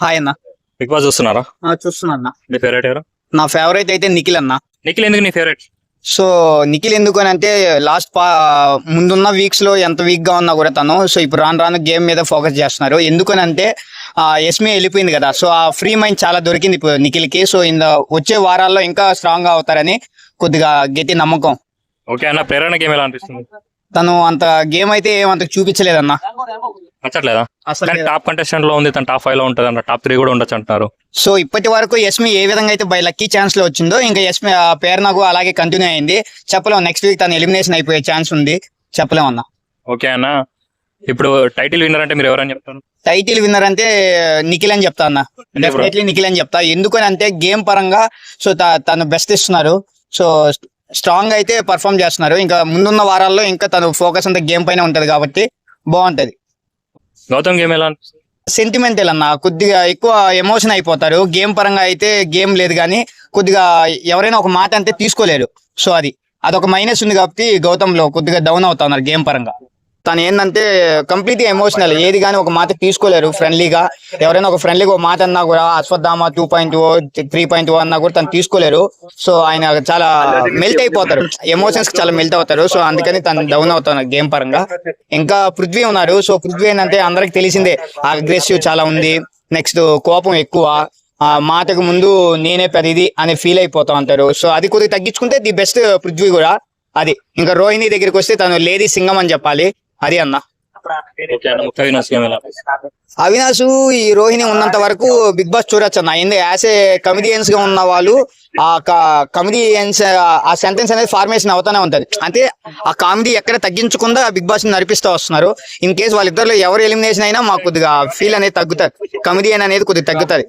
Hi అన్న. Big boss చూస్తున్నారా? చూస్తున్నా అన్న. మీ ఫేవరెట్ ఎవరు? నా ఫేవరెట్ అయితే నిఖిల్ అన్న. నిఖిల్ ఎందుకు నీ ఫేవరెట్? సో నిఖిల్ ఎందుకు అని అంటే ముందున్న వీక్స్ లో ఎంత వీక్ గా ఉన్నా కూడా తను సో ఇప్పుడు రాను రాను గేమ్ మీద ఫోకస్ చేస్తున్నారు. ఎందుకని అంటే ఎస్మి వెళ్ళిపోయింది కదా, సో ఆ ఫ్రీ మైండ్ చాలా దొరికింది ఇప్పుడు నిఖిల్ కి. సో వచ్చే వారాల్లో ఇంకా స్ట్రాంగ్ గా అవుతారని కొద్దిగా గట్టి నమ్మకం. ఓకే అన్న, ప్రేరణ గేమ్ ఎలా అనిపిస్తుంది? తను అంత గేమ్ అయితే ఏమంత చూపించలేదన్న. నచ్చట్లేదా? అసలు టాప్ కంటెస్టెంట్ లో ఉంది, తన టాప్ 5 లో ఉంటుంది అంట, టాప్ 3 కూడా ఉండొచ్చు అంటున్నారు. సో ఇప్పటి వరకు ఎస్మి ఏ విధంగా అయితే బై లక్కీ ఛాన్స్ లో వచ్చిందో ఇంకా ఎస్మి పేరు నాకు అలాగే కంటిన్యూ అయింది. చెప్పలేం, నెక్స్ట్ వీక్ తను ఎలిమినేషన్ అయిపోయే ఛాన్స్ ఉంది, చెప్పలేం అన్న. ఓకే అన్న, ఇప్పుడు టైటిల్ విన్నర్ అంటే మీరు ఎవరని చెప్తారు? టైటిల్ విన్నర్ అంటే నిఖిల్ అని చెప్తా అన్న. డెఫినెట్లీ నిఖిల్ అని చెప్తా. ఎందుకని అంటే గేమ్ పరంగా సో తను బెస్ట్ ఇస్తున్నారు. సో స్ట్రాంగ్ అయితే పర్ఫామ్ చేస్తున్నారు. ఇంకా ముందున్న వారాల్లో ఇంకా తను ఫోకస్ అంతా గేమ్ పైన ఉంటది కాబట్టి బాగుంటది. గౌతమ్ గేమ్ ఎలా అనిపిస్తుంది? సెంటిమెంటల్ అన్న, కొద్దిగా ఎక్కువ ఎమోషన్ అయిపోతారు. గేమ్ పరంగా అయితే గేమ్ లేదు కానీ కొద్దిగా ఎవరైనా ఒక మాట అంటే తీసుకోలేరు. సో అదొక మైనస్ ఉంది కాబట్టి గౌతమ్ లో కొద్దిగా డౌన్ అవుతా ఉన్నారు గేమ్ పరంగా. తను ఏంటంటే కంప్లీట్ ఎమోషనల్, ఏది కానీ ఒక మాట తీసుకోలేరు ఫ్రెండ్లీగా. ఎవరైనా ఒక ఫ్రెండ్లీగా ఒక మాట అన్నా కూడా అశ్వత్థామ 2.0 3.0 అన్నా కూడా తను తీసుకోలేరు. సో ఆయన చాలా మెల్ట్ అయిపోతారు, ఎమోషన్స్ చాలా మెల్ట్ అవుతారు. సో అందుకని తను డౌన్ అవుతారు గేమ్ పరంగా. ఇంకా పృథ్వీ ఉన్నారు. సో పృథ్వీ ఏంటంటే అందరికి తెలిసిందే, అగ్రెసివ్ చాలా ఉంది. నెక్స్ట్ కోపం ఎక్కువ, మాటకు ముందు నేనే పెద్దది అనే ఫీల్ అయిపోతా ఉంటారు. సో అది కొద్దిగా తగ్గించుకుంటే ది బెస్ట్ పృథ్వీ కూడా. ఇంకా రోహిణి దగ్గరికి వస్తే తను లేడీ సింగం అని చెప్పాలి. అది అన్న. అవినాష్ ఈ రోహిణి ఉన్నంత వరకు బిగ్ బాస్ చూడొచ్చు అన్న. యాజ్ ఏ కమిడియన్స్ గా ఉన్న వాళ్ళు ఆ కమిడియన్స్ ఆ సెంటెన్స్ అనేది ఫార్మేషన్ అవుతానే ఉంటది. అంటే ఆ కామెడీ ఎక్కడ తగ్గించకుండా బిగ్ బాస్ నడిపిస్తూ వస్తున్నారు. ఇన్ కేసు వాళ్ళిద్దరిలో ఎవరు ఎలిమినేషన్ అయినా మాకు కొద్దిగా ఫీల్ అనేది తగ్గుతుంది, కమిడియన్ అనేది కొద్దిగా తగ్గుతుంది.